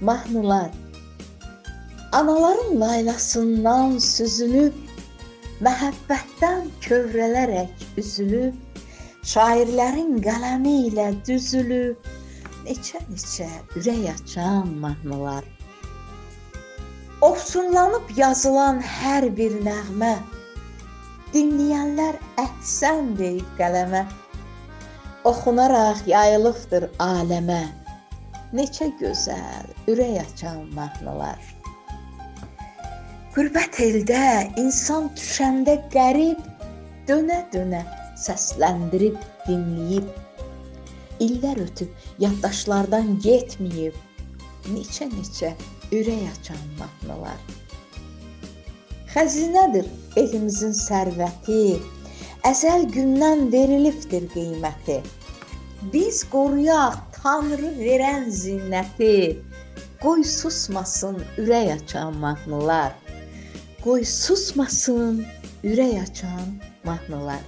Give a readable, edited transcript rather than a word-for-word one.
Mahnılar anaların laylasından süzülüb, məhəbbətdən kövrələrək üzülüb, şairlərin qələmi ilə düzülüb, neçə-neçə ürək açan mahnılar. Ofsunlanıb yazılan hər bir nəğmə, dinləyənlər əhsən deyib qələmə, oxunaraq yayılıbdır aləmə, neçə gözəl ürək açan mahnılar. Qürbət eldə insan düşəndə qərib, dönə-dönə səsləndirib, dinləyib, illər ötüb yaddaşlardan getməyib, neçə-neçə ürək açan mahnılar. Xəzinədir elimizin sərvəti, əzəl gündən verilibdir qiyməti. Biz qoruyaq Tanrı verən zinəti, qoy susmasın ürək açan mahnılar. Qoy susmasın ürək açan mahnılar.